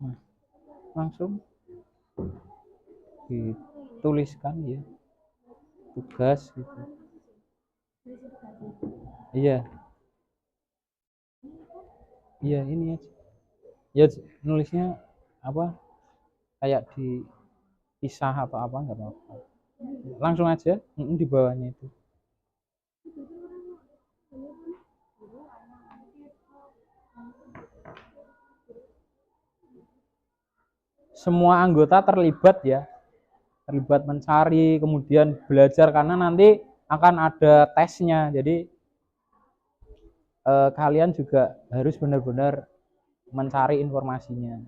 Nah, langsung dituliskan ya tugas gitu. Iya, iya ini aja. Ya nulisnya apa kayak dipisah apa apa nggak apa-apa. Langsung aja di bawahnya itu. Semua anggota terlibat ya, terlibat mencari, kemudian belajar karena nanti akan ada tesnya. Jadi kalian juga harus benar-benar mencari informasinya.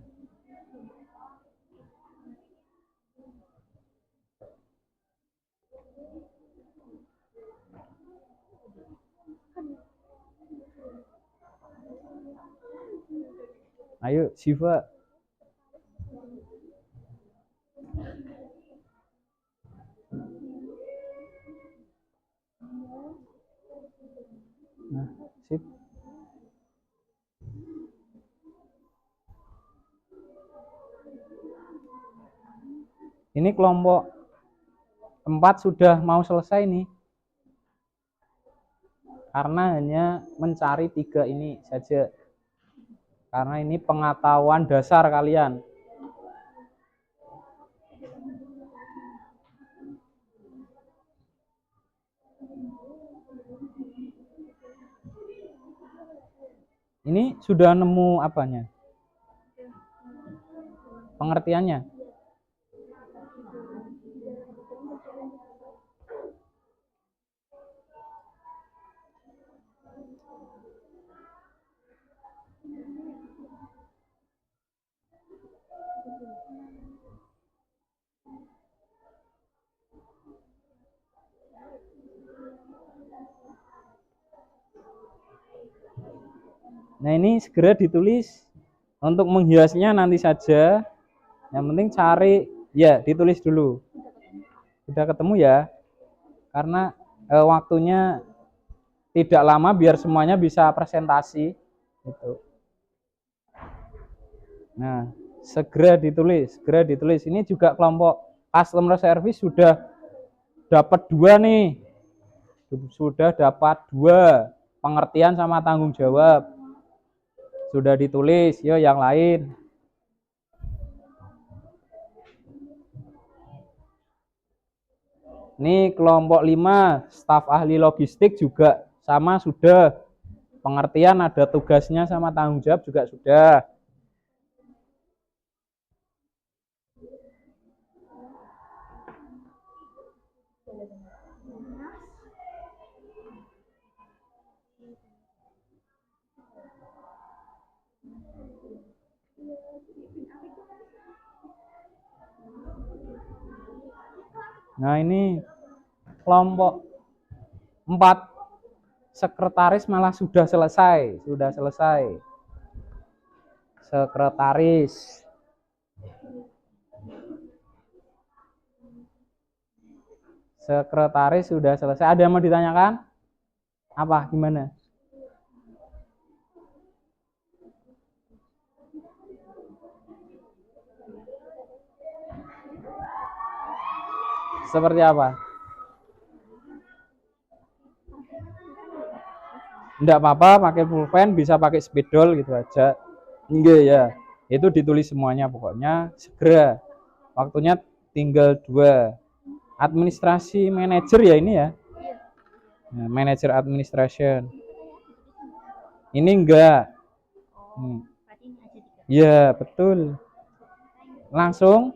Ayo, Siva. Nah, sip. Ini kelompok 4 sudah mau selesai nih. Karena hanya mencari 3 ini saja. Karena ini pengetahuan dasar kalian. Ini sudah nemu apanya? Pengertiannya. Nah, ini segera ditulis. Untuk menghiasnya nanti saja. Yang penting cari, ya ditulis dulu. Sudah ketemu ya. Karena waktunya tidak lama biar semuanya bisa presentasi gitu. Nah, segera ditulis. Ini juga kelompok customer service sudah dapat 2 nih. Sudah dapat 2 pengertian sama tanggung jawab. Sudah ditulis, yo yang lain. Ini kelompok 5, staf ahli logistik juga sama sudah. Pengertian ada tugasnya sama tanggung jawab juga sudah. Nah, ini kelompok 4 sekretaris malah sudah selesai. Sekretaris. Sekretaris sudah selesai. Ada yang mau ditanyakan? Apa? Gimana? Seperti apa? Enggak apa-apa pakai pulpen, bisa pakai spidol gitu aja. Enggak ya. Itu ditulis semuanya pokoknya segera. Waktunya tinggal 2. Administrasi manajer ya ini ya. Nah, manager administration. Ini enggak. Ya, betul. Langsung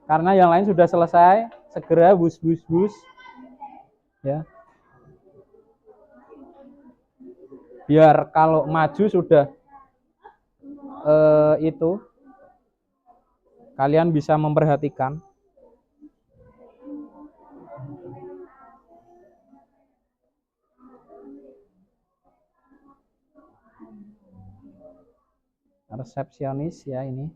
karena yang lain sudah selesai, segera bus ya. Biar kalau maju sudah itu kalian bisa memperhatikan. Resepsionis ya ini.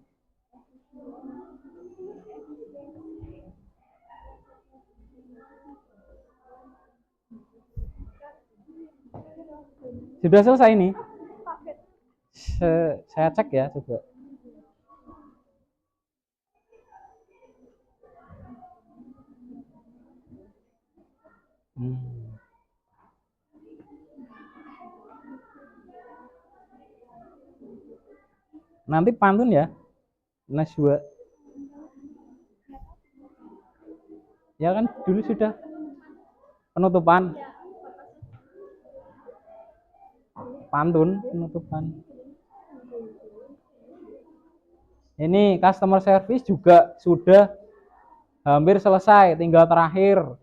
Sudah selesai ini. Saya cek ya coba. Hmm. Nanti pantun ya, Najwa. Ya kan dulu sudah penutupan. Pantun penutupan. Ini customer service juga sudah hampir selesai, tinggal terakhir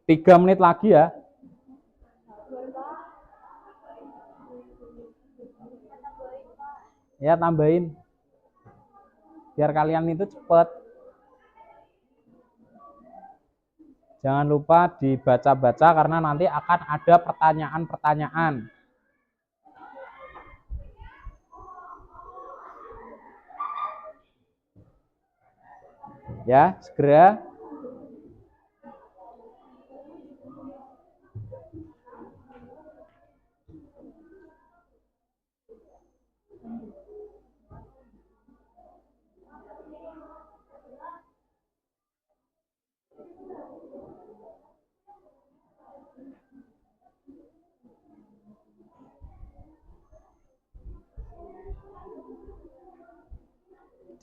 3 menit lagi ya. Ya tambahin biar kalian itu cepet. Jangan lupa dibaca-baca karena nanti akan ada pertanyaan-pertanyaan. Ya, segera.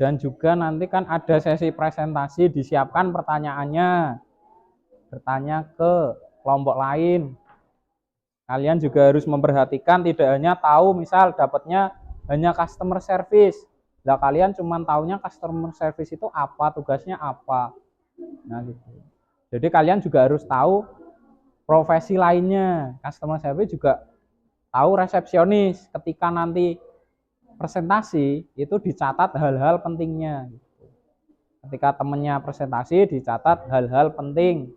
Dan juga nanti kan ada sesi presentasi, disiapkan pertanyaannya. Bertanya ke kelompok lain. Kalian juga harus memperhatikan tidak hanya tahu misal dapatnya hanya customer service. Lah kalian cuma taunya customer service itu apa, tugasnya apa. Nah gitu. Jadi kalian juga harus tahu profesi lainnya. Customer service juga tahu resepsionis. Ketika nanti presentasi itu dicatat hal-hal pentingnya. Ketika temennya presentasi dicatat hal-hal penting.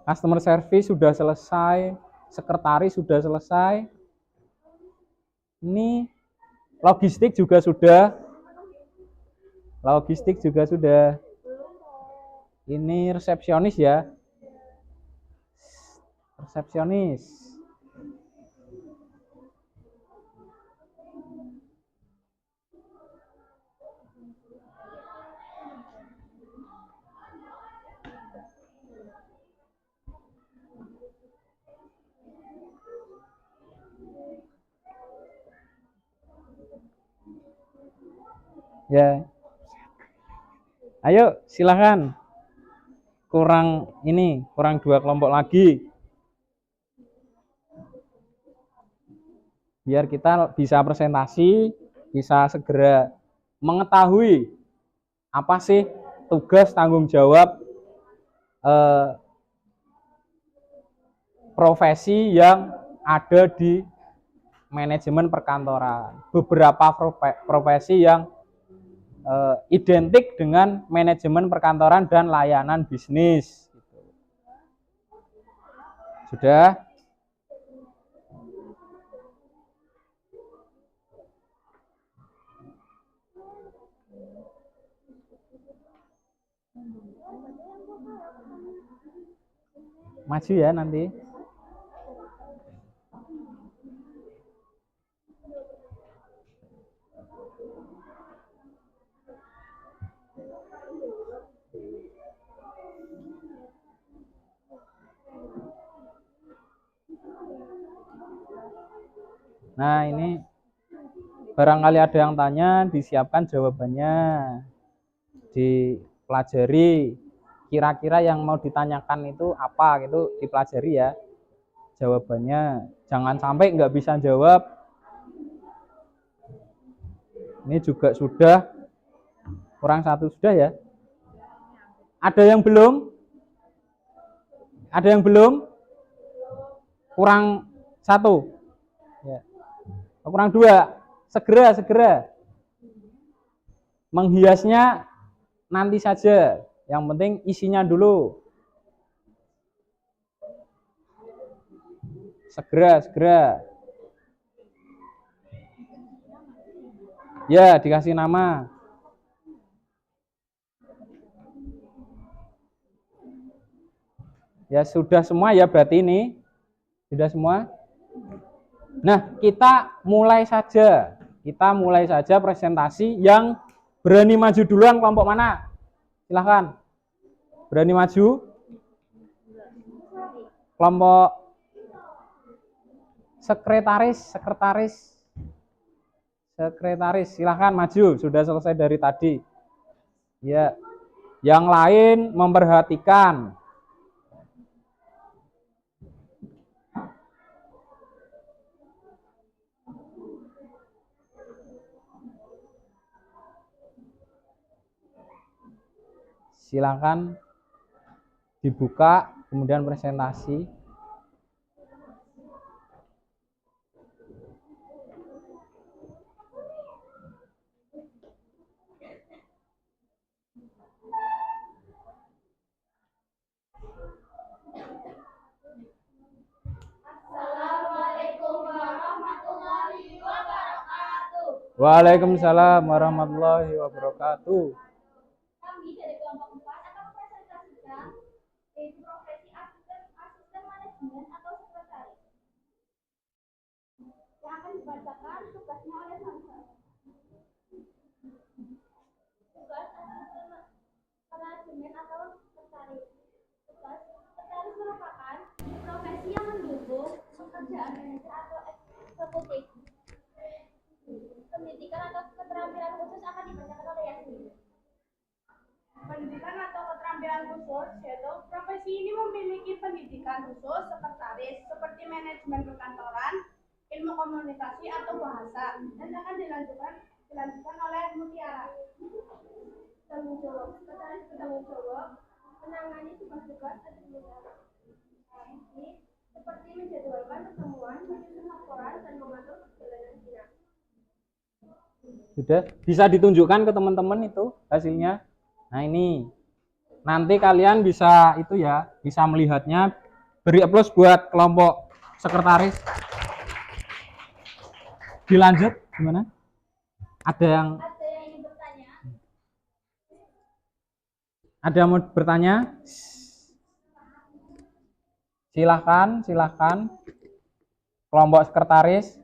Customer service sudah selesai, sekretaris sudah selesai. Ini logistik juga sudah. Logistik juga sudah. Ini resepsionis ya. Resepsionis. Ya. Ayo silakan. Kurang 2 kelompok lagi. Biar kita bisa presentasi, bisa segera mengetahui apa sih tugas tanggung jawab profesi yang ada di manajemen perkantoran. Beberapa profesi yang identik dengan manajemen perkantoran dan layanan bisnis. Sudah? Maju ya nanti. Nah, ini barangkali ada yang tanya, disiapkan jawabannya. Dipelajari. Kira-kira yang mau ditanyakan itu apa gitu, dipelajari ya jawabannya. Jangan sampai nggak bisa jawab. Ini juga sudah kurang 1 sudah ya. Ada yang belum? Ada yang belum? Kurang 1. Ya. Kurang 2. Segera. Menghiasnya nanti saja. Yang penting isinya dulu. Segera. Ya, dikasih nama. Ya sudah semua ya berarti ini. Sudah semua? Nah, kita mulai saja. Kita mulai saja presentasi. Yang berani maju duluan kelompok mana? Silahkan. Berani maju? Kelompok sekretaris. Silahkan maju. Sudah selesai dari tadi. Ya. Yang lain memperhatikan. Silakan dibuka, kemudian presentasi. Assalamualaikum warahmatullahi wabarakatuh. Waalaikumsalam warahmatullahi wabarakatuh. Kami dari kelompok 4 akan mempresentasikan yaitu profesi asisten manajemen atau sekretaris yang akan dibacakan tugasnya oleh saya. Tugas asisten manajemen atau sekretaris. Tugas sekretaris merupakan profesi yang mendukung pekerjaan manajer atau eksekutif. Pendidikan atau keterampilan khusus akan dibacakan oleh Yasmin. Pendidikan atau keterampilan khusus, yaitu profesi ini memiliki pendidikan khusus sekretaris seperti manajemen perkantoran, ilmu komunikasi atau bahasa, dan akan dilanjutkan oleh Mutiara. Tanggung jawab sekretaris bertanggung jawab menangani tugas-tugas administratif seperti menjadwalkan pertemuan, menyusun laporan, dan mengatur perjalanan dinas. Sudah bisa ditunjukkan ke teman-teman itu hasilnya. Nah, ini nanti kalian bisa itu ya, bisa melihatnya. Beri aplaus buat kelompok sekretaris. Dilanjut gimana? Ada yang ingin bertanya? Ada yang mau bertanya? Silahkan. Kelompok sekretaris.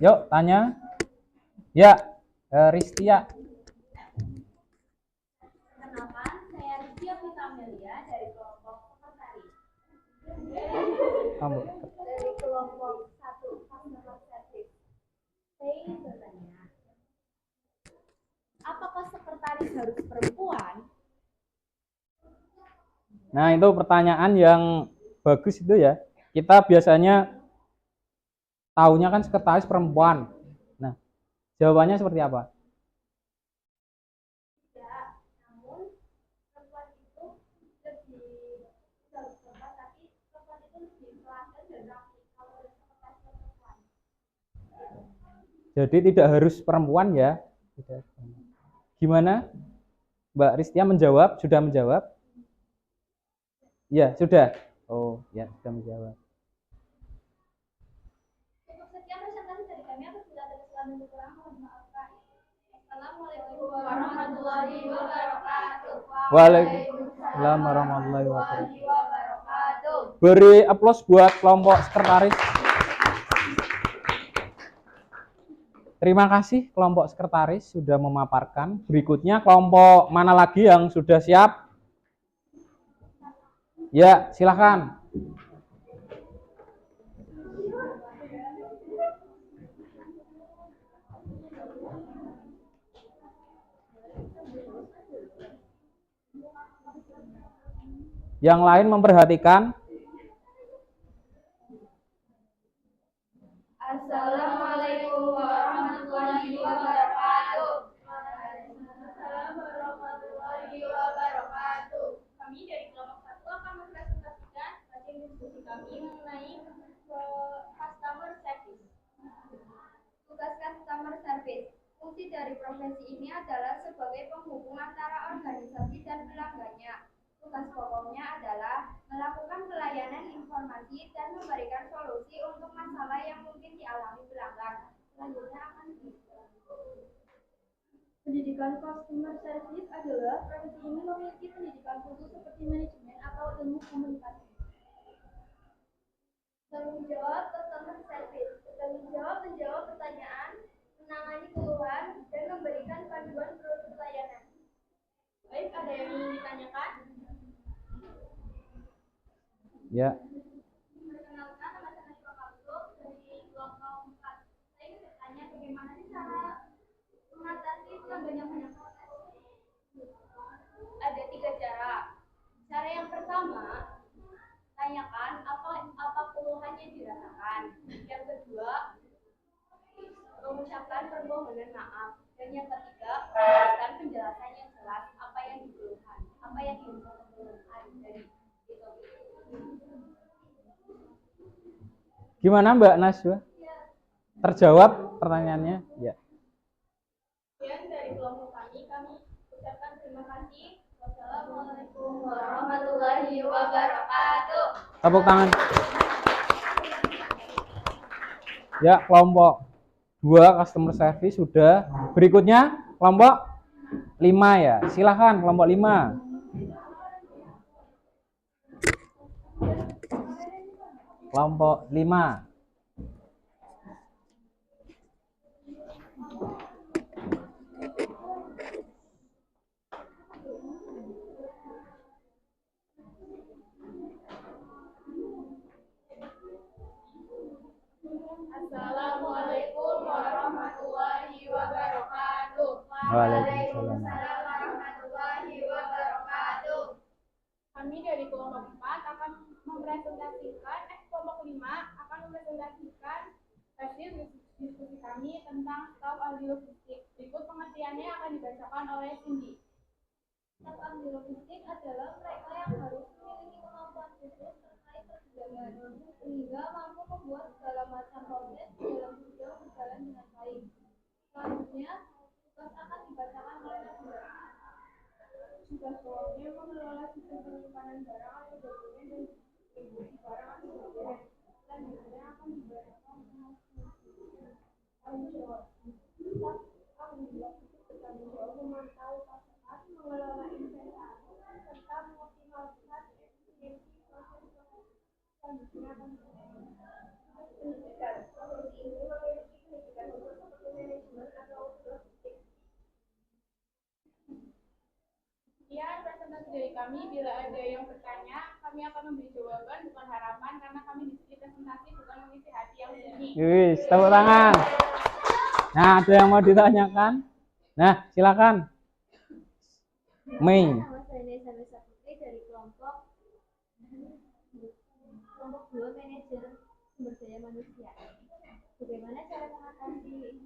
Yuk, tanya. Ya, Ristia. Kenalkan, saya Ristia Pitamelia dari kelompok sekretaris. Kamu. Dari kelompok 1 customer service. Saya ingin bertanya, apakah sekretaris harus perempuan? Nah, itu pertanyaan yang bagus itu ya. Kita biasanya tahunya kan sekretaris perempuan. Nah, jawabannya seperti apa? Ya, namun perempuan itu lebih terbuka, tapi perempuan itu lebih telaten dan rapi kalau sekretaris perempuan. Jadi tidak harus perempuan ya. Gimana? Mbak Ristia menjawab? Sudah menjawab? Ya, sudah. Oh, ya, sudah menjawab. Untuk sekian presentasi dari kami, apabila ada kesalahan dan kekurangan, mohon maaf. Assalamualaikum warahmatullahi wabarakatuh. Waalaikumsalam warahmatullahi wabarakatuh. Beri aplaus buat kelompok sekretaris. Terima kasih kelompok sekretaris sudah memaparkan. Berikutnya kelompok mana lagi yang sudah siap? Ya, silakan. Yang lain memperhatikan. Assalamualaikum warahmatullahi wabarakatuh. Waalaikumsalam warahmatullahi wabarakatuh. Kami dari kelompok 1 akan mempresentasikan hasil diskusi kami mengenai customer service. Tugas customer service. Fungsi dari profesi ini adalah sebagai penghubung antara organisasi dan pelanggannya. Tugas pokoknya adalah melakukan pelayanan informasi dan memberikan solusi untuk masalah yang mungkin dialami pelanggan. Selanjutnya akan pendidikan customer service adalah profesi ini memiliki pendidikan khusus seperti manajemen atau ilmu komunikasi. Tanggung jawab customer service. Tanggung jawab menjawab pertanyaan, menangani keluhan, dan memberikan panduan produk layanan. Baik, ada yang ingin ditanyakan? Ya. Perkenalkan, nama saya Najwa Kapsul dari kelompok 4. Saya ingin bertanya bagaimana sih cara mengatasi banyak proses. Ada 3 cara. Cara yang pertama, tanyakan apa keluhan yang dirasakan. Yang kedua, mengucapkan permohonan maaf. Dan yang ketiga, memberikan penjelasan yang jelas apa yang dikeluhkan, apa yang dikeluhkan dari itu. Gimana Mbak Najwa? Terjawab pertanyaannya? Ya. Sekian dari kelompok kami ucapkan terima kasih. Wassalamualaikum warahmatullahi wabarakatuh. Tepuk tangan. Ya, kelompok 2 customer service sudah. Berikutnya kelompok 5 ya. Silahkan kelompok 5. Kelompok 5. Assalamualaikum warahmatullahi wabarakatuh. Waalaikumsalam. warahmatullahi wabarakatuh. Kami dari kelompok 4 akan mempresentasikan, kelompok 5 akan mempresentasikan hasil diskusi kami tentang staf ahli logistik. Berikut pengertiannya akan dibacakan oleh Cindy. Staf ahli logistik adalah mereka yang harus memiliki kemampuan khusus terkait perdagangan, sehingga mampu membuat segala macam proses dalam bidang berjalan dengan baik. Selanjutnya, tugas akan dibacakan oleh Najwa. Tugas kelompoknya mengelola sistem penyimpanan barang atau dokumen dan distribusi barang atau dokumen. Selanjutnya akan dibacakan tanggung jawab. Staf ahli logistik bertanggung jawab memantau pasokan, mengelola inventaris, serta mengoptimalkan efisiensi proses. Selanjutnya akan pendidikan. Profesi ini memiliki pendidikan khusus seperti manajemen atau logistik. Sekian presentasi dari kami. Bila ada yang bertanya, kami akan memberi jawaban, bukan harapan, karena kami di sini presentasi bukan mengisi hati yang sunyi. Wis, tepuk tangan. Nah, ada yang mau ditanyakan? Nah, silakan. Mei. Nama saya Nesa Putri dari kelompok 2 manajer sumber daya manusia. Bagaimana cara mengatasi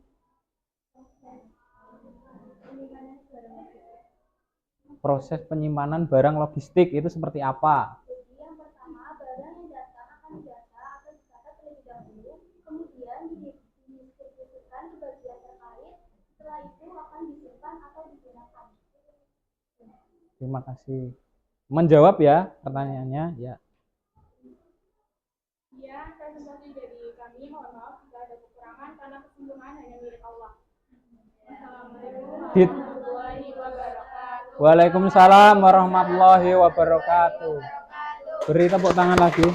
Proses penyimpanan barang logistik itu seperti apa? Jadi yang pertama, barang yang datang akan didata atau dicatat terlebih dahulu, kemudian didistribusikan ke bagian terkait, setelah itu akan disimpan atau digunakan. Terima kasih. Menjawab ya pertanyaannya, ya. Ya, presentasi dari kami. Mohon maaf jika ada kekurangan, karena kesempurnaan hanya milik Allah. Assalamualaikum warahmatullahi wabarakatuh. Waalaikumsalam warahmatullahi wabarakatuh. Beri tepuk tangan lagi.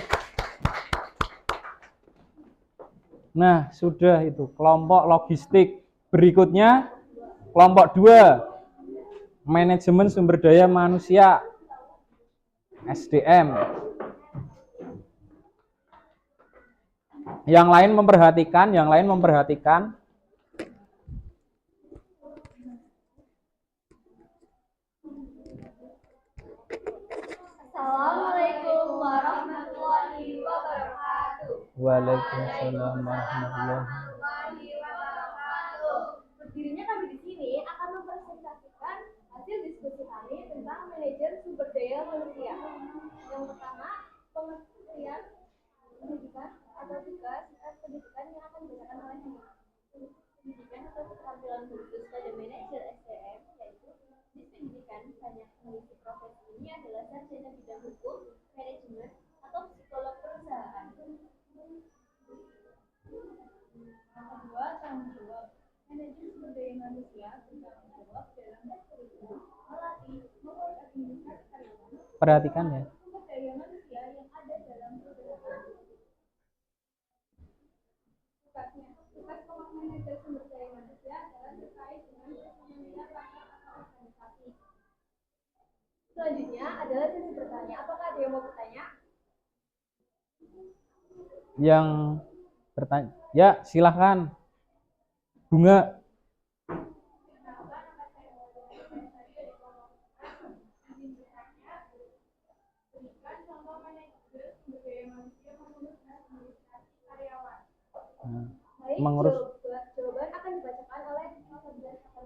Nah, sudah itu kelompok logistik. Berikutnya kelompok 2. Manajemen sumber daya manusia. SDM. Yang lain memperhatikan. Assalamualaikum warahmatullahi wabarakatuh. Waalaikumsalam warahmatullahi. Berdirinya kami di sini akan mempresentasikan hasil diskusi kami tentang manajer sumber daya manusia. Yang pertama, pengertian pendidikan atau tugas pendidikan yang akan dibacakan oleh pendidikan atau keterampilan khusus pada manajer SDM, yaitu pendidikan banyak mengisi profesi ini adalah sarjana bidang hukum, manajemen, atau psikolog perusahaan. Kedua, tanggung jawab. Manajer sumber daya manusia bertanggung jawab dalam kurikulum, melatih, membuat administrasi karyawan, Perhatikan ya. sumber daya Selanjutnya adalah sesi bertanya. Apakah ada yang mau bertanya? Yang bertanya, ya silahkan. Bunga. Baik, Mengurus. jawaban akan dibacakan oleh 11 akan.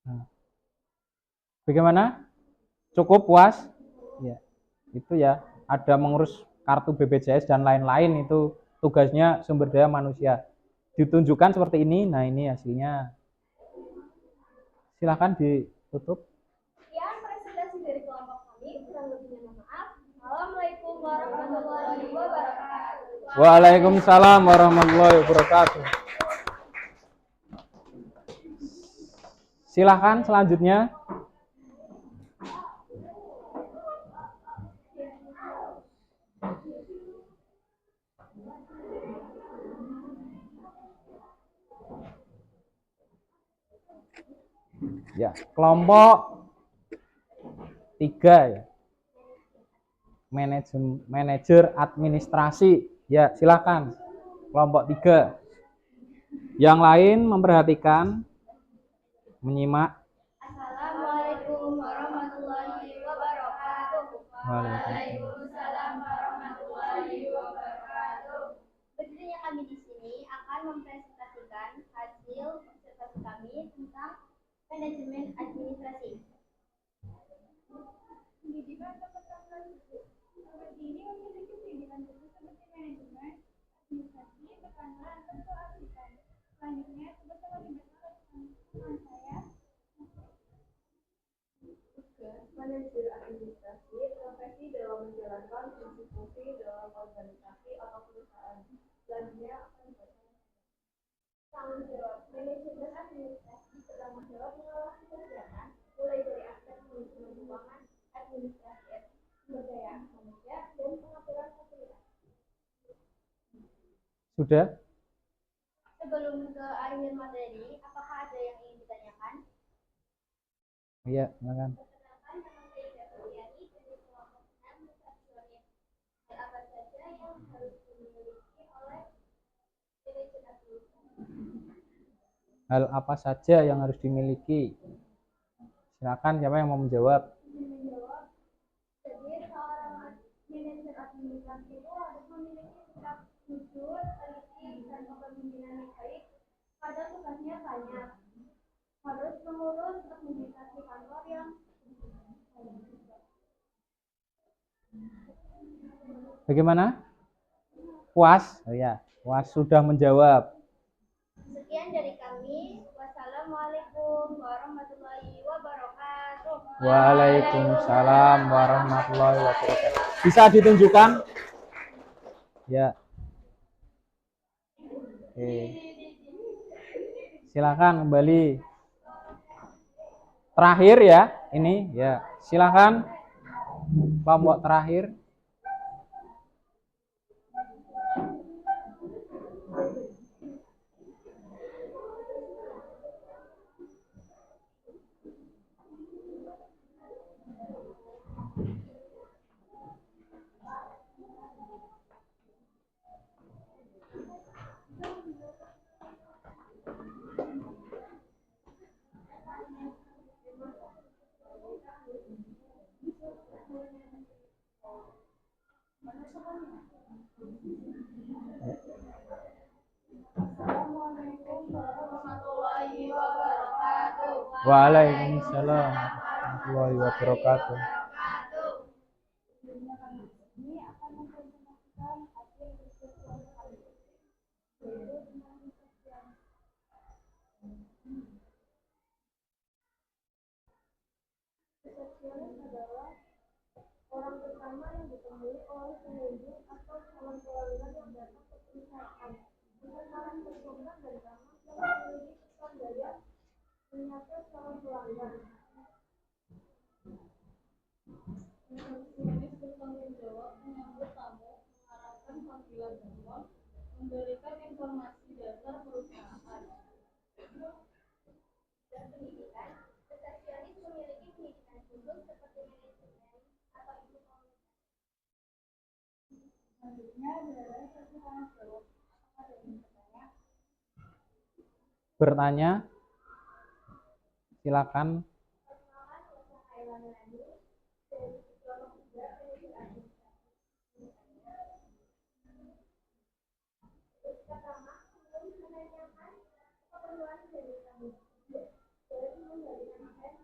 Nah, bagaimana? Cukup puas? Ya, itu ya. Ada mengurus kartu BPJS dan lain-lain, itu tugasnya sumber daya manusia. Ditunjukkan seperti ini. Nah, ini hasilnya. Silahkan ditutup. Sekian presentasi dari kelompok kami. Kurang lebihnya mohon maaf. Assalamualaikum warahmatullahi wabarakatuh. Waalaikumsalam warahmatullahi wabarakatuh. Silahkan selanjutnya. Ya, kelompok 3 ya. Manajer administrasi. Ya, silakan. Kelompok 3. Yang lain memperhatikan, menyimak. Assalamualaikum warahmatullahi wabarakatuh. Waalaikumsalam warahmatullahi wabarakatuh. Berdirinya kami di sini akan mempresentasikan hasil observasi kami tentang manajemen administrasi. Pendidikan kepesertaan seperti ini memiliki pendidikan khusus seperti manajemen, administrasi, perkantoran, atau kearsipan. Selanjutnya, bersama dengan teman saya, manajer administrasi, profesi dalam menjalankan fungsi-fungsi dalam organisasi atau perusahaan. Selanjutnya akan dibacakan. Tanggung jawab manajemen administrasi bertanggung jawab mengelola kegiatan mulai dari aspek manajemen keuangan, administrasi, sumber daya manusia, dan pengaturan fasilitas. Sudah? Sebelum ke akhir materi, apakah ada yang ingin ditanyakan? Iya, silakan. Perkenalkan, nama saya Ida Suryani dari kelompok 6 Nusasional. Hal apa saja yang harus dimiliki oleh manajer administrasi? Hal apa saja yang harus dimiliki? Silakan, siapa yang mau menjawab? Menjawab, jadi seorang manajer administrasi itu harus memiliki sikap jujur, teliti, dan kepemimpinan yang baik. Pada tugasnya banyak, harus mengurus administrasi kantor yang Bagaimana? Puas? Oh ya, puas sudah menjawab. Sekian dari kami. Wassalamualaikum warahmatullahi wabarakatuh. Waalaikumsalam warahmatullahi wabarakatuh. Bisa ditunjukkan? Ya. Oke. Silakan kembali. Terakhir ya, ini ya. Silakan kelompok terakhir. Assalamualaikum warahmatullahi wabarakatuh. Waalaikumsalam warahmatullahi wabarakatuh. Ini akan mempresentasikan hasil riset yang kami, yaitu tentang riset yang resepsionis adalah orang pertama yang ditemui oleh pengunjung atau calon pelanggan yang datang ke perusahaan. Sekarang berprogram dan ramah yang memiliki pesan daya menyapa calon pelanggan. Resepsionis bertanggung jawab menyambut tamu, mengarahkan panggilan telepon, memberikan informasi dasar perusahaan. Dan pendidikan, resepsionis memiliki pendidikan khusus seperti manajemen atau ilmu komunikasi. Selanjutnya adalah sesi tanya jawab. Apakah ada yang bertanya? Bertanya, silakan. Perkenalkan, saya Kailan Nadi dari kelompok 3 pendidikan. Pertama, menanyakan keperluan dari kamu dan memberikan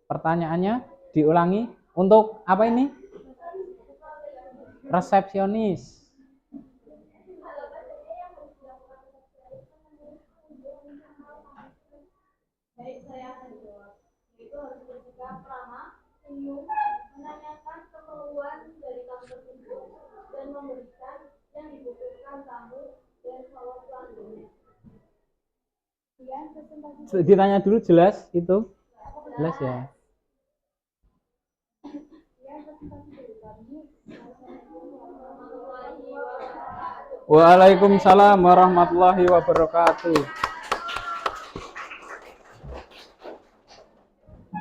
Pertanyaannya diulangi. Untuk apa ini? Resepsionis. Baik, saya akan jawab. Itu harus bersikap ramah, senyum, menanyakan keperluan dari tamu tersebut dan memberikan yang dibutuhkan tamu dan selalu selanjutnya. Kemudian presentasi. Ditanya dulu jelas itu. Jelas ya. Kemudian presentasi dari kami. Assalamualaikum warahmatullahi wabarakatuh. Waalaikumsalam warahmatullahi wabarakatuh.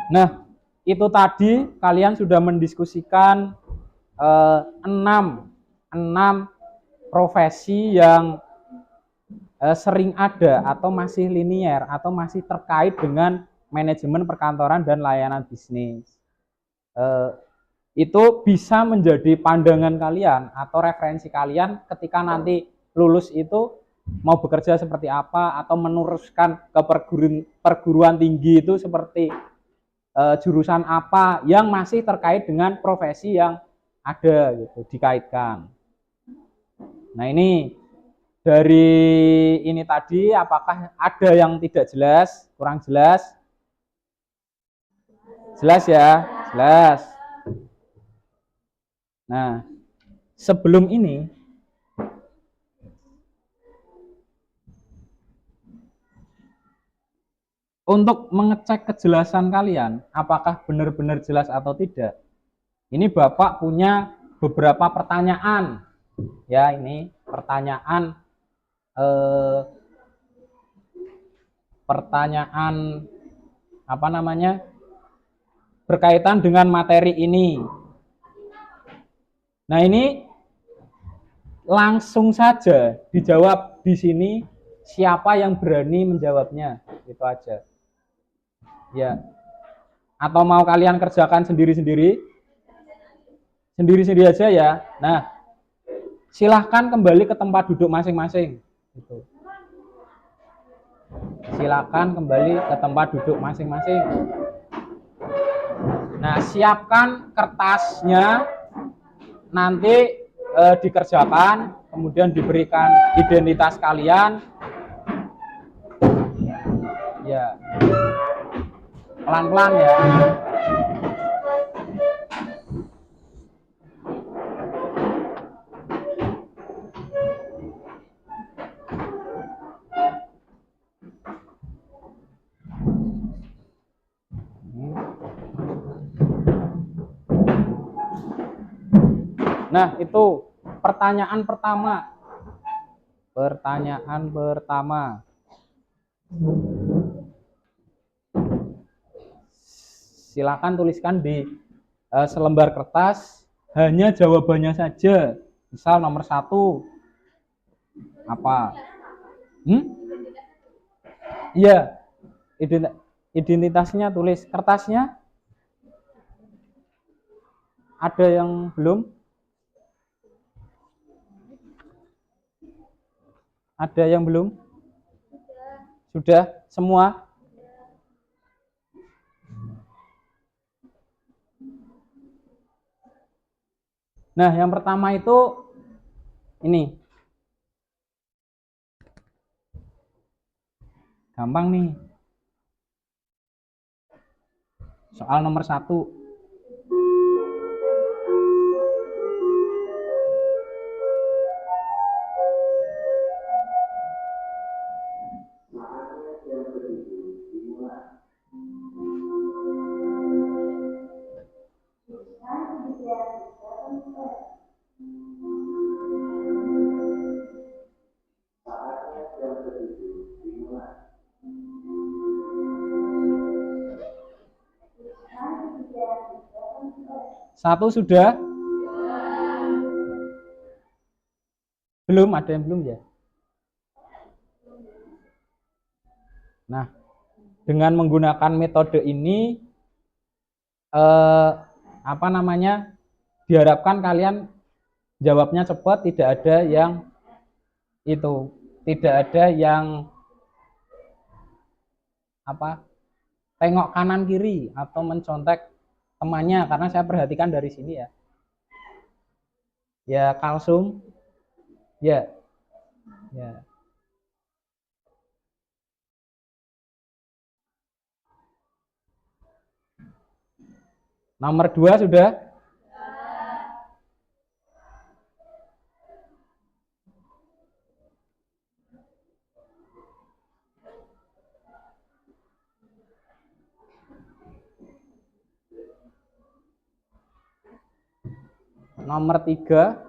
Nah, itu tadi kalian sudah mendiskusikan 6 profesi yang sering ada atau masih linier atau masih terkait dengan manajemen perkantoran dan layanan bisnis. Itu bisa menjadi pandangan kalian atau referensi kalian ketika nanti lulus itu mau bekerja seperti apa atau meneruskan ke perguruan tinggi itu seperti jurusan apa yang masih terkait dengan profesi yang ada gitu, dikaitkan. Nah, ini dari ini tadi apakah ada yang tidak jelas, kurang jelas? Jelas ya? Jelas. Nah, sebelum ini untuk mengecek kejelasan kalian, apakah benar-benar jelas atau tidak, ini Bapak punya beberapa pertanyaan. Ya, ini pertanyaan apa namanya? Berkaitan dengan materi ini. Nah, ini langsung saja dijawab di sini, siapa yang berani menjawabnya, itu aja. Ya. Atau mau kalian kerjakan sendiri-sendiri? Sendiri-sendiri aja ya. Nah, silahkan kembali ke tempat duduk masing-masing. Gitu. Silahkan kembali ke tempat duduk masing-masing. Nah, siapkan kertasnya, nanti dikerjakan, kemudian diberikan identitas kalian. Ya, pelan-pelan ya. Nah, itu pertanyaan pertama. Pertanyaan pertama. Silakan tuliskan di selembar kertas, hanya jawabannya saja. Misal nomor 1 apa? Iya, identitasnya tulis. Kertasnya ada yang belum? Ada yang belum? Sudah semua? Nah, yang pertama itu ini. Gampang nih. Soal nomor 1. 1 sudah? Belum, ada yang belum ya? Nah, dengan menggunakan metode ini apa namanya? Diharapkan kalian jawabnya cepat, tidak ada yang itu, tidak ada yang apa? Tengok kanan kiri atau mencontek temannya, karena saya perhatikan dari sini ya. Ya, kalsum. Ya. Ya. Nomor 2 sudah? Nomor 3.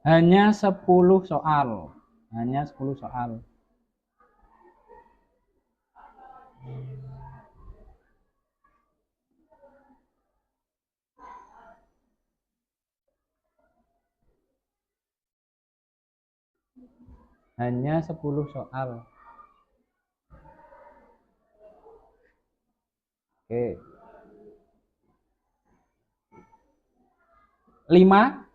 Hanya 10 soal. Hanya 10 soal. Hanya 10 soal. Oke. 5.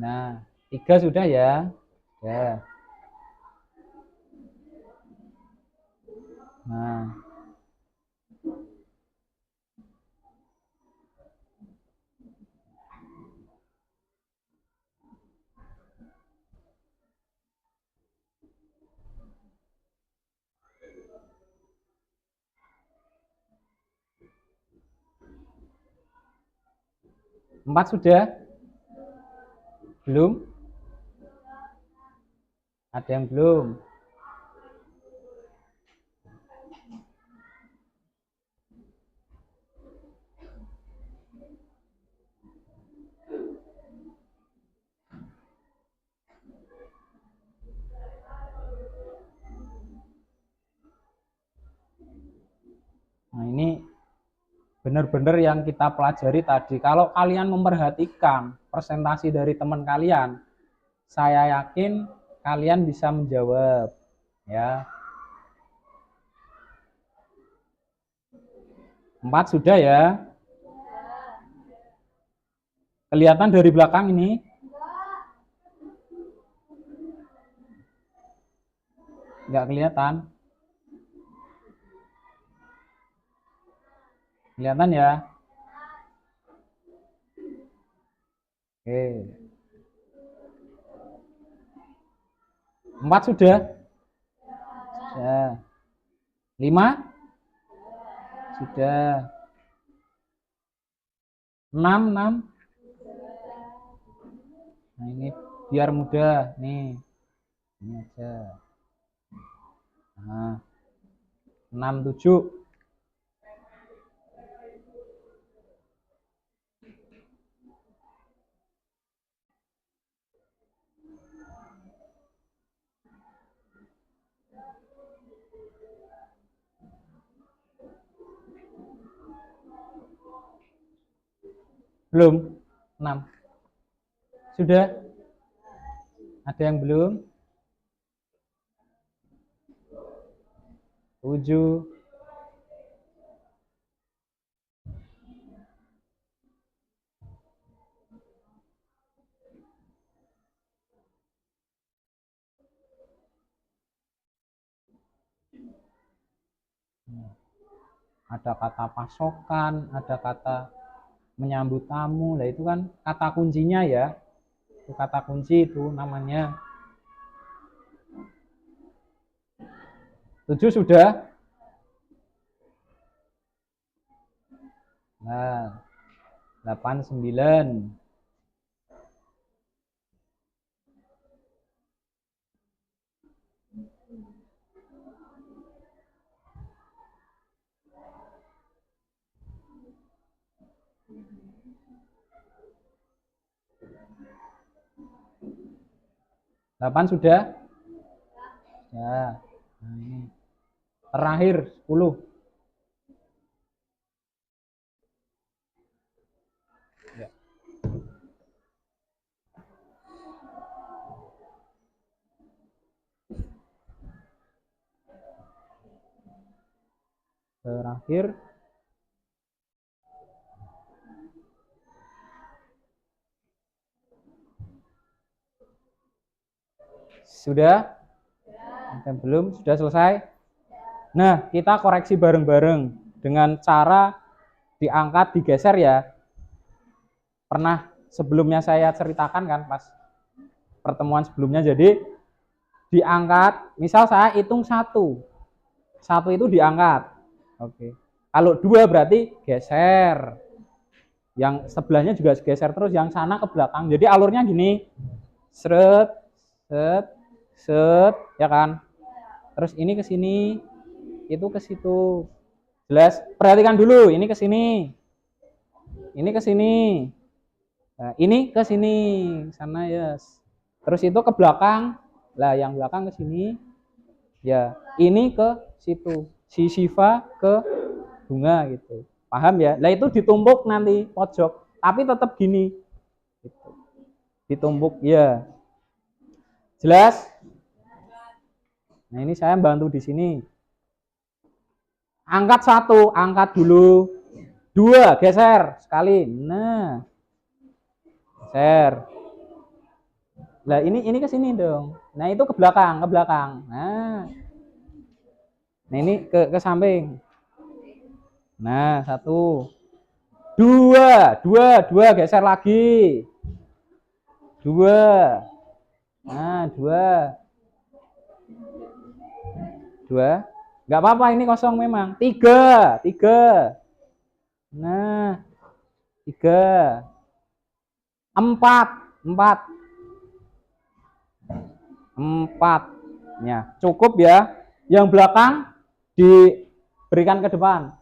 Nah, 3 sudah ya. Ya. Nah, 4 sudah? Belum? Ada yang belum? Nah, ini benar-benar yang kita pelajari tadi. Kalau kalian memperhatikan presentasi dari teman kalian, saya yakin kalian bisa menjawab. Ya. 4 sudah ya? Kelihatan dari belakang ini? Enggak kelihatan. Kelihatan ya? Oke. 4 sudah? Sudah. 5? Sudah. 6. Nah, ini biar mudah. Nih. Ini aja. Nah. 6, 7. Belum? 6. Sudah? Ada yang belum? 7. Ada kata pasokan, ada kata menyambut tamu. Lah itu kan kata kuncinya ya. Itu kata kunci itu namanya. 7 sudah? Nah, 8, 9. Delapan sudah? Ya. Nah, ini. Terakhir 10. Ya. Terakhir sudah? Ada belum? Sudah selesai? Nah, kita koreksi bareng-bareng dengan cara diangkat, digeser ya. Pernah sebelumnya saya ceritakan kan pas pertemuan sebelumnya. Jadi diangkat, misal saya hitung 1. 1 itu diangkat. Oke. Kalau 2 berarti geser. Yang sebelahnya juga geser terus, yang sana ke belakang. Jadi alurnya gini. Seret, set, set, ya kan? Terus ini ke sini, itu ke situ. Jelas? Perhatikan dulu, ini ke sini. Ini ke sini. Nah, ini ke sini, sana ya. Yes. Terus itu ke belakang. Lah, yang belakang ke sini. Ya, ini ke situ. Si Siva ke bunga gitu. Paham ya? Lah itu ditumpuk nanti pojok, tapi tetap gini. Gitu. Ditumpuk ya. Jelas? Nah, ini saya bantu di sini. Angkat 1, angkat dulu. 2, geser sekali. Nah. Geser. Lah ini ke sini dong. Nah, itu ke belakang, ke belakang. Nah. Nah, ini ke samping. Nah, 1. 2 geser lagi. 2. Nah, 2. Enggak apa-apa, ini kosong memang. 3. Nah, 3. 4. Ya, cukup ya. Yang belakang diberikan ke depan.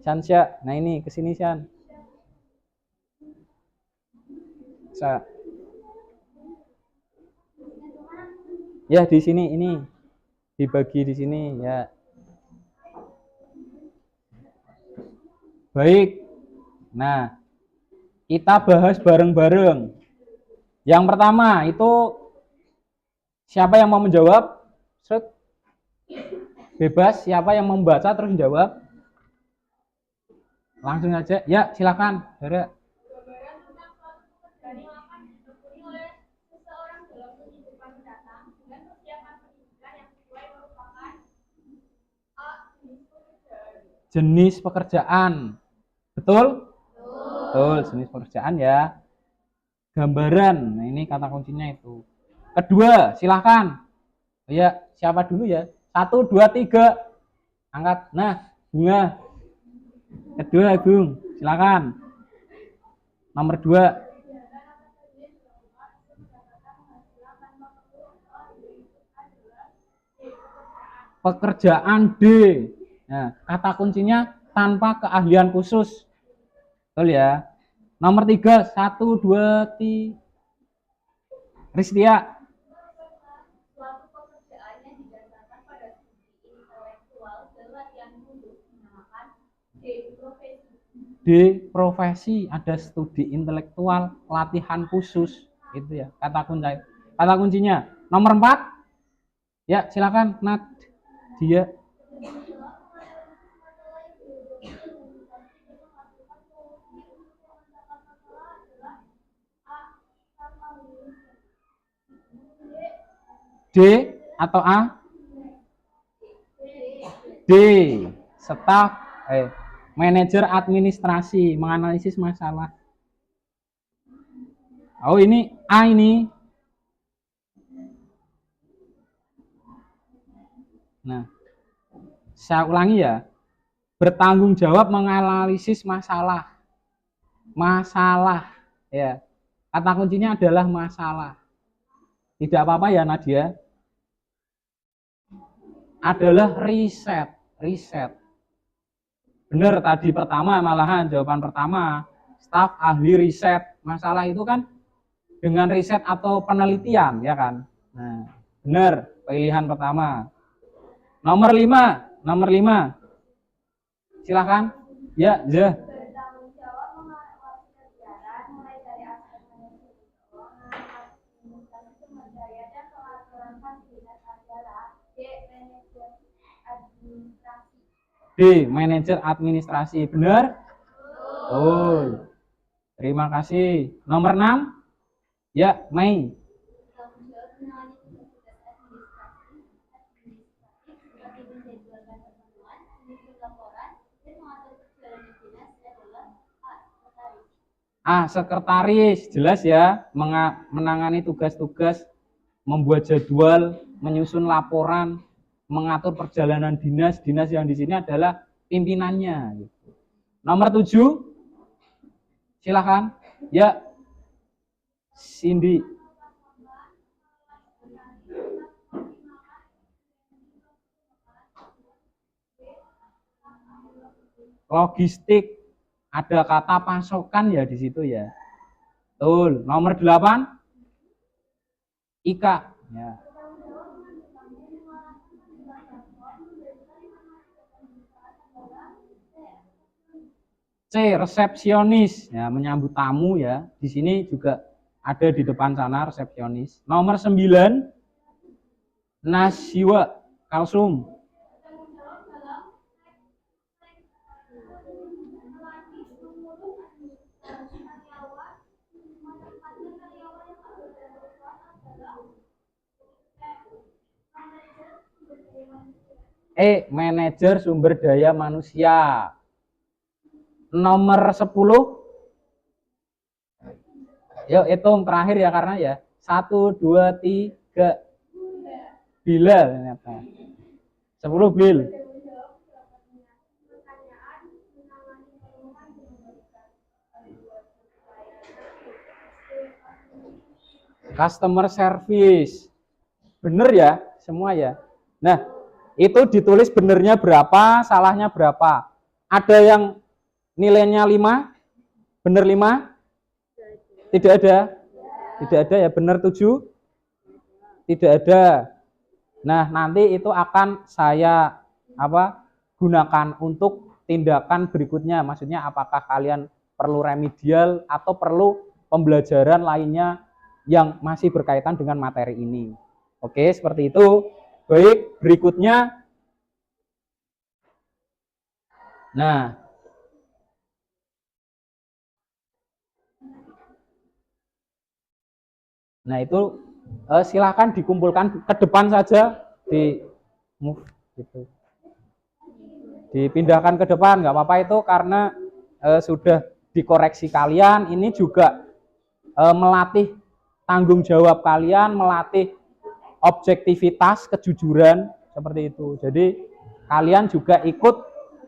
Shansya. Nah, ini ke sini, Shan. Bisa. Ya, di sini ini. Dibagi di sini ya. Baik. Nah, kita bahas bareng-bareng. Yang pertama itu siapa yang mau menjawab? Bebas, siapa yang membaca terus menjawab? Langsung aja. Ya, silakan. Dara. Jenis pekerjaan. Betul? Betul, jenis pekerjaan ya. Gambaran. Nah, ini kata kuncinya itu. Kedua, silakan. Ya, siapa dulu ya? 1, 2, 3. Angkat. Nah, bunga. Kedua, Bung. Silakan. Nomor 2. Pekerjaan D. Nah, kata kuncinya tanpa keahlian khusus. Betul ya? Nomor 3, 1, 2, 3. Ristia. Suatu pekerjaan yang didasarkan pada studi intelektual dan latihan khusus dinamakan D profesi. D profesi, ada studi intelektual, latihan khusus. Itu ya, kata kuncinya. Nomor 4. Ya, silakan Nat. Dia. D atau A? D. Staf manajer administrasi, menganalisis masalah. Oh, ini A ini. Nah, saya ulangi ya. Bertanggung jawab menganalisis masalah. Masalah ya. Kata kuncinya adalah masalah. Tidak apa-apa ya Nadia. Adalah riset. Bener tadi pertama, malahan jawaban pertama. Staf ahli riset. Masalah itu kan dengan riset atau penelitian, ya kan? Nah, bener pilihan pertama. Nomor 5. Silahkan. Ya, ya. Bertanggung jawab mengawasi kegiatan mulai dari aspek manajemen keuangan, administrasi sumber daya dan pengaturan fasilitas adalah D. Manajer administrasi. Benar? Oh. Terima kasih. Nomor 6. Ya, Mei. bertanggung jawab menangani tugas-tugas administratif seperti menjadwalkan pertemuan, menyusun laporan, dan mengatur perjalanan dinas adalah A. Sekretaris. Sekretaris. Jelas ya, menangani tugas-tugas, membuat jadwal, menyusun laporan, mengatur perjalanan dinas. Dinas yang di sini adalah pimpinannya. Nomor 7. Silahkan. Ya, Cindy. Logistik. Ada kata pasokan ya di situ ya. Betul. Nomor 8. Ika. Ya. C. Resepsionis. Ya, menyambut tamu ya. Di sini juga ada di depan sana resepsionis. Nomor 9. Nasiwa Kalsum. Manajer sumber daya manusia. Nomor 10. Yuk hitung terakhir ya, karena ya 1, 2, 3. Bila ternyata 10 bil. Customer service. Bener ya semua ya. Nah, itu ditulis benernya berapa, salahnya berapa. Ada yang nilainya 5, bener 5? Tidak ada. Tidak ada ya, bener 7? Tidak ada. Nah, nanti itu akan saya gunakan untuk tindakan berikutnya. Maksudnya apakah kalian perlu remedial atau perlu pembelajaran lainnya yang masih berkaitan dengan materi ini. Oke, seperti itu. Baik, berikutnya. Nah, itu silakan dikumpulkan ke depan saja, di move gitu. Dipindahkan ke depan, nggak apa-apa itu, karena sudah dikoreksi kalian. Ini juga melatih tanggung jawab kalian, melatih objektivitas, kejujuran, seperti itu. Jadi kalian juga ikut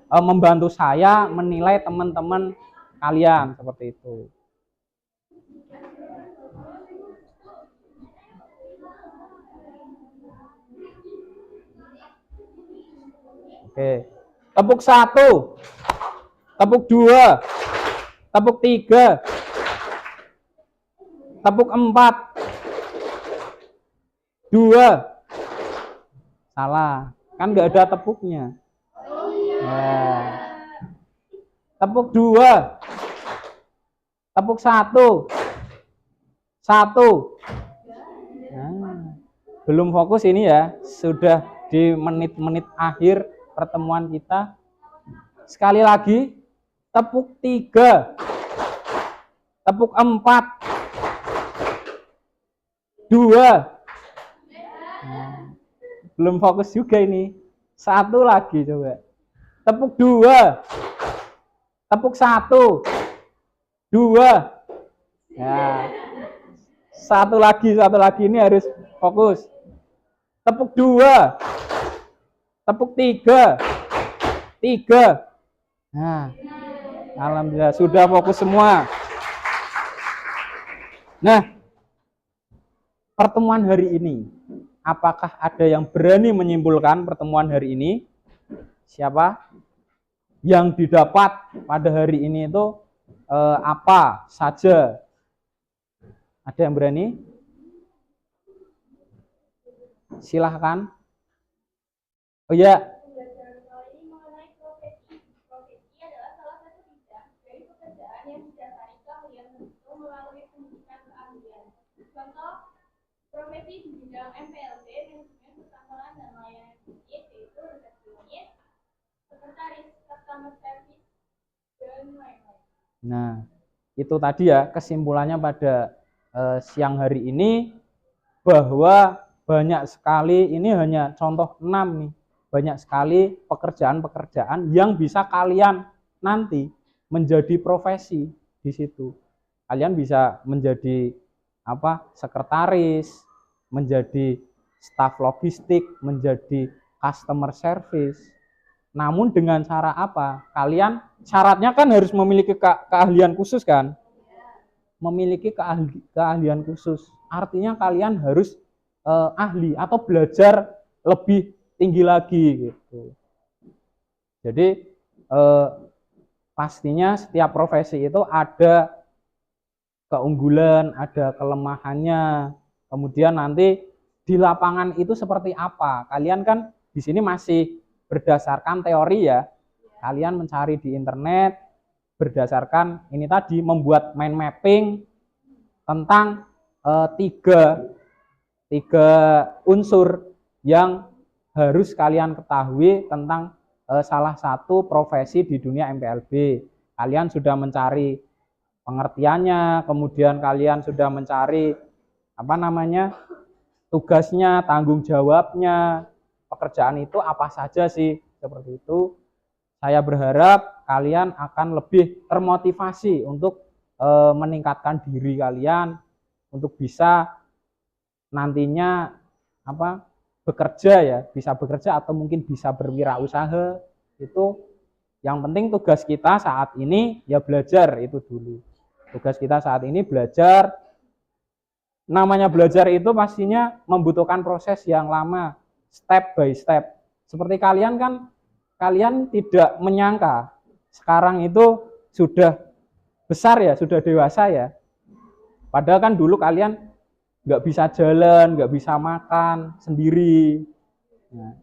membantu saya menilai teman-teman kalian, seperti itu. Oke. Tepuk 1, tepuk 2, tepuk 3, tepuk 4, 2. Salah, kan nggak ada tepuknya. Nah. Tepuk 2, tepuk 1, 1. Nah, belum fokus ini ya, sudah di menit-menit akhir pertemuan kita. Sekali lagi, tepuk 3, tepuk 4, 2. Belum fokus juga ini. 1 lagi coba. Tepuk 2, tepuk 1, 2. Ya. Satu lagi ini harus fokus. Tepuk 2, tepuk 3, 3. Nah, alhamdulillah sudah fokus semua. Nah, pertemuan hari ini, apakah ada yang berani menyimpulkan pertemuan hari ini? Siapa? yang didapat pada hari ini itu apa saja? Ada yang berani? Silahkan. Oh ya, Pembelajaran kali ini mengenai profesi. Profesi adalah salah satu bidang dari pekerjaan yang didasari keahlian tertentu melalui pendidikan keahlian. Contoh profesi di bidang MPLB, manajemen perkantoran dan layanan publik, yaitu resepsionis, sekretaris, customer service, dan lain-lain. nah itu tadi ya kesimpulannya pada siang hari ini, bahwa banyak sekali, ini hanya contoh 6 nih, banyak sekali pekerjaan-pekerjaan yang bisa kalian nanti menjadi profesi di situ. Kalian bisa menjadi sekretaris, menjadi staf logistik, menjadi customer service. Namun dengan cara apa? Kalian syaratnya kan harus memiliki keahlian khusus kan? Memiliki keahlian khusus. Artinya kalian harus ahli atau belajar lebih tinggi lagi gitu. Jadi pastinya setiap profesi itu ada keunggulan, ada kelemahannya. Kemudian nanti di lapangan itu seperti apa? Kalian kan di sini masih berdasarkan teori ya. Kalian mencari di internet berdasarkan ini tadi, membuat mind mapping tentang tiga unsur yang harus kalian ketahui tentang salah satu profesi di dunia MPLB. Kalian sudah mencari pengertiannya, kemudian kalian sudah mencari tugasnya, tanggung jawabnya, pekerjaan itu apa saja sih, seperti itu. Saya berharap kalian akan lebih termotivasi untuk meningkatkan diri kalian untuk bisa nantinya bekerja ya, bisa bekerja atau mungkin bisa berwirausaha. Itu yang penting tugas kita saat ini ya belajar, itu dulu. Tugas kita saat ini belajar. Namanya belajar itu pastinya membutuhkan proses yang lama, step by step. Seperti kalian kan, kalian tidak menyangka sekarang itu sudah besar ya, sudah dewasa ya. Padahal kan dulu kalian nggak bisa jalan, nggak bisa makan sendiri. Nah,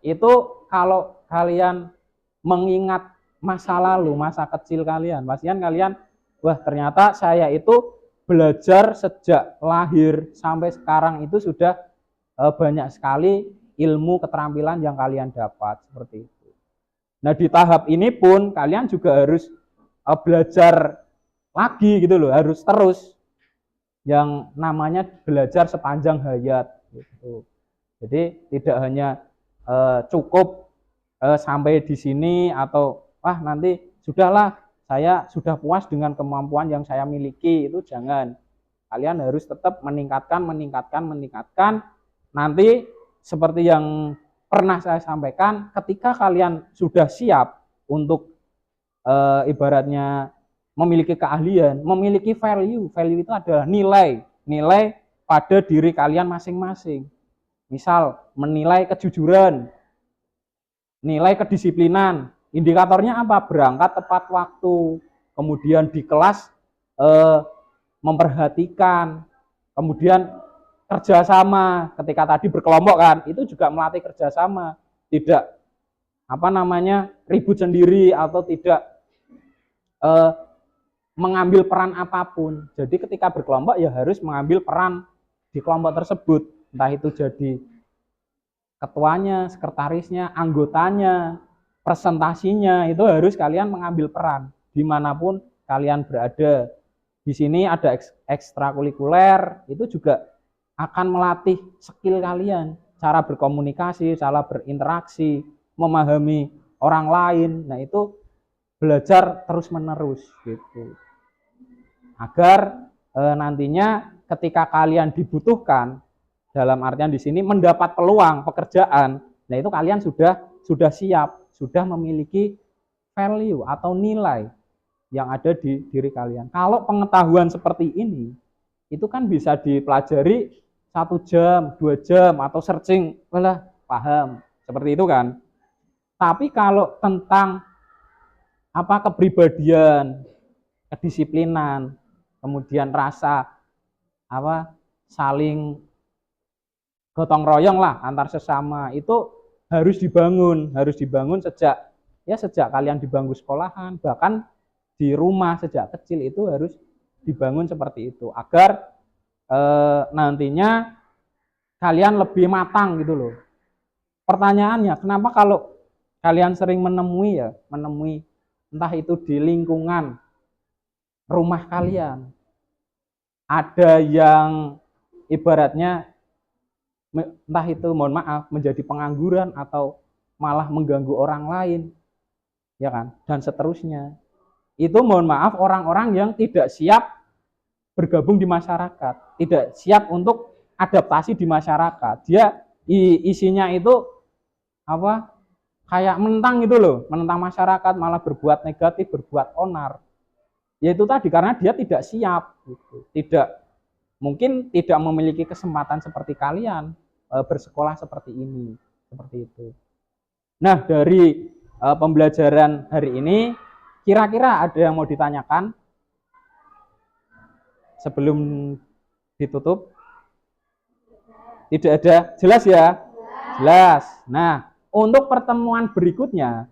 itu kalau kalian mengingat masa lalu, masa kecil kalian, pastikan kalian, wah ternyata saya itu belajar sejak lahir sampai sekarang itu sudah banyak sekali ilmu keterampilan yang kalian dapat, seperti itu. Nah di tahap ini pun kalian juga harus belajar lagi gitu loh, harus terus, yang namanya belajar sepanjang hayat gitu. Jadi tidak hanya cukup sampai di sini atau nanti sudahlah saya sudah puas dengan kemampuan yang saya miliki, itu jangan. Kalian harus tetap meningkatkan. Nanti seperti yang pernah saya sampaikan, ketika kalian sudah siap untuk ibaratnya memiliki keahlian, memiliki value itu adalah nilai pada diri kalian masing-masing. Misal menilai kejujuran, nilai kedisiplinan, indikatornya apa? Berangkat tepat waktu, kemudian di kelas memperhatikan, kemudian kerjasama. Ketika tadi berkelompok kan, itu juga melatih kerjasama, tidak ribut sendiri atau tidak mengambil peran apapun. Jadi ketika berkelompok ya harus mengambil peran di kelompok tersebut, entah itu jadi ketuanya, sekretarisnya, anggotanya, presentasinya, itu harus kalian mengambil peran dimanapun kalian berada. Di sini ada ekstrakurikuler, itu juga akan melatih skill kalian, cara berkomunikasi, cara berinteraksi, memahami orang lain. Nah itu belajar terus-menerus gitu. Agar nantinya ketika kalian dibutuhkan, dalam artian di sini mendapat peluang pekerjaan, nah itu kalian sudah siap, sudah memiliki value atau nilai yang ada di diri kalian. Kalau pengetahuan seperti ini, itu kan bisa dipelajari 1 jam, 2 jam, atau searching, paham, seperti itu kan. Tapi kalau tentang apa kepribadian, kedisiplinan, kemudian rasa apa saling gotong royong lah antar sesama itu harus dibangun sejak kalian di bangku sekolahan, bahkan di rumah sejak kecil itu harus dibangun seperti itu agar nantinya kalian lebih matang gitu loh. Pertanyaannya, kenapa kalau kalian sering menemui entah itu di lingkungan rumah kalian ada yang ibaratnya entah itu mohon maaf menjadi pengangguran atau malah mengganggu orang lain, ya kan, dan seterusnya. Itu mohon maaf orang-orang yang tidak siap bergabung di masyarakat, tidak siap untuk adaptasi di masyarakat. Dia isinya itu apa? Kayak menentang gitu loh, menentang masyarakat, malah berbuat negatif, berbuat onar. Yaitu tadi karena dia tidak siap gitu. Mungkin tidak memiliki kesempatan seperti kalian bersekolah seperti ini, seperti itu. Nah, dari pembelajaran hari ini kira-kira ada yang mau ditanyakan sebelum ditutup? Tidak ada, jelas ya? Jelas. Nah, untuk pertemuan berikutnya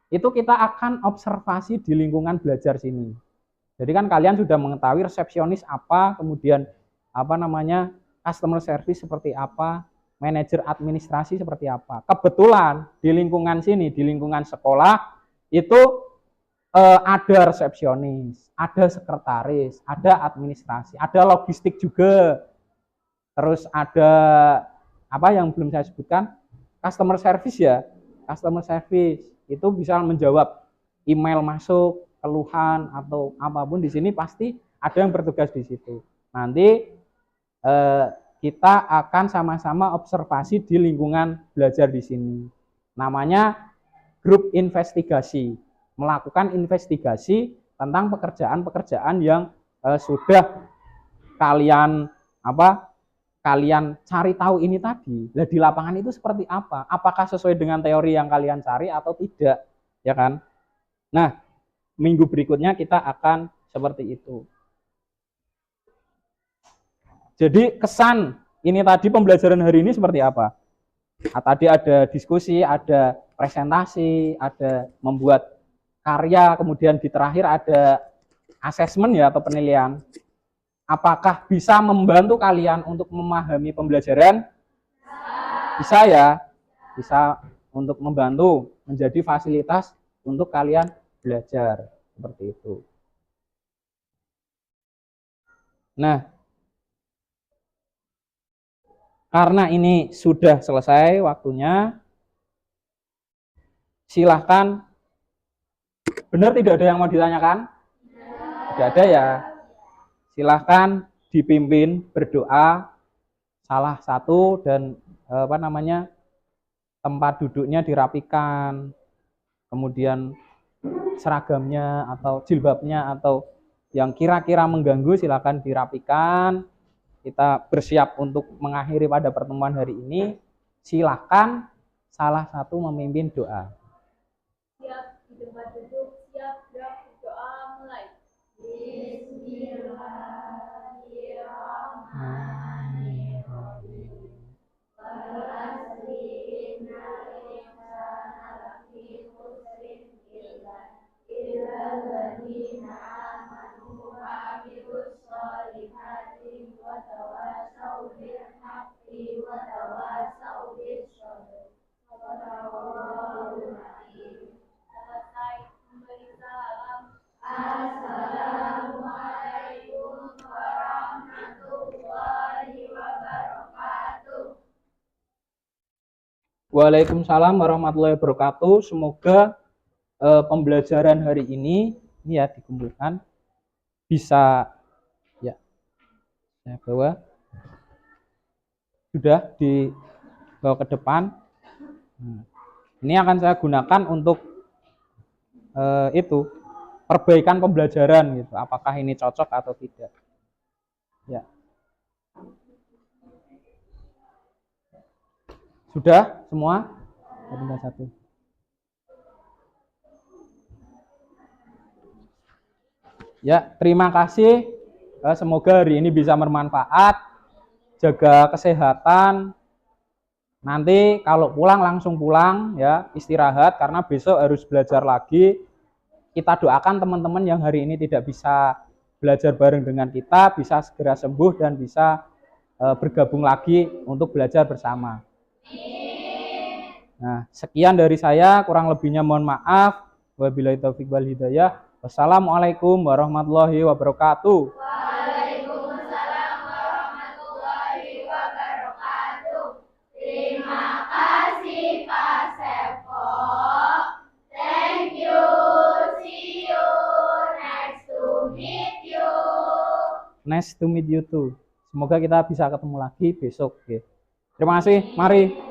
itu kita akan observasi di lingkungan belajar sini. Jadi kan kalian sudah mengetahui resepsionis apa, kemudian apa namanya customer service seperti apa, manajer administrasi seperti apa. Kebetulan di lingkungan sini, di lingkungan sekolah itu ada resepsionis, ada sekretaris, ada administrasi, ada logistik juga. Terus ada apa yang belum saya sebutkan, customer service ya. Customer service itu bisa menjawab email masuk, keluhan atau apapun di sini pasti ada yang bertugas di situ. Nanti kita akan sama-sama observasi di lingkungan belajar di sini. Namanya grup investigasi, melakukan investigasi tentang pekerjaan-pekerjaan yang sudah kalian kalian cari tahu ini tadi. Nah, di lapangan itu seperti apa? Apakah sesuai dengan teori yang kalian cari atau tidak? Ya kan? Nah, minggu berikutnya kita akan seperti itu. Jadi kesan ini tadi pembelajaran hari ini seperti apa? Nah, tadi ada diskusi, ada presentasi, ada membuat karya, kemudian di terakhir ada asesmen ya atau penilaian. Apakah bisa membantu kalian untuk memahami pembelajaran? Bisa ya, bisa untuk membantu menjadi fasilitas untuk kalian belajar seperti itu. Nah, karena ini sudah selesai waktunya, silahkan. Benar tidak ada yang mau ditanyakan? Tidak ada ya. Silahkan dipimpin berdoa salah satu dan tempat duduknya dirapikan, kemudian seragamnya atau jilbabnya atau yang kira-kira mengganggu silahkan dirapikan. Kita bersiap untuk mengakhiri pada pertemuan hari ini. Silahkan salah satu memimpin doa. Siap di tempat duduk, siap gerak doa mulai. Bismillahirrahmanirrahim. Selesai memberi salam. Assalamualaikum warahmatullahi wabarakatuh. Waalaikumsalam warahmatullahi wabarakatuh. Semoga pembelajaran hari ini ya dikumpulkan bisa ya saya bawa sudah dibawa ke depan. Ini akan saya gunakan untuk itu perbaikan pembelajaran gitu. Apakah ini cocok atau tidak? Ya. Sudah semua? Tinggal satu. Ya, terima kasih. Semoga hari ini bisa bermanfaat. Jaga kesehatan. Nanti kalau pulang langsung pulang ya, istirahat karena besok harus belajar lagi. Kita doakan teman-teman yang hari ini tidak bisa belajar bareng dengan kita bisa segera sembuh dan bisa bergabung lagi untuk belajar bersama. Nah, sekian dari saya, kurang lebihnya mohon maaf. Wabillahi taufiq wal hidayah. Wassalamualaikum warahmatullahi wabarakatuh. Waalaikumsalam warahmatullahi wabarakatuh. Terima kasih Pak Sefo. Thank you. See you. Nice to meet you. Nice to meet you too. Semoga kita bisa ketemu lagi besok. Terima kasih. Mari.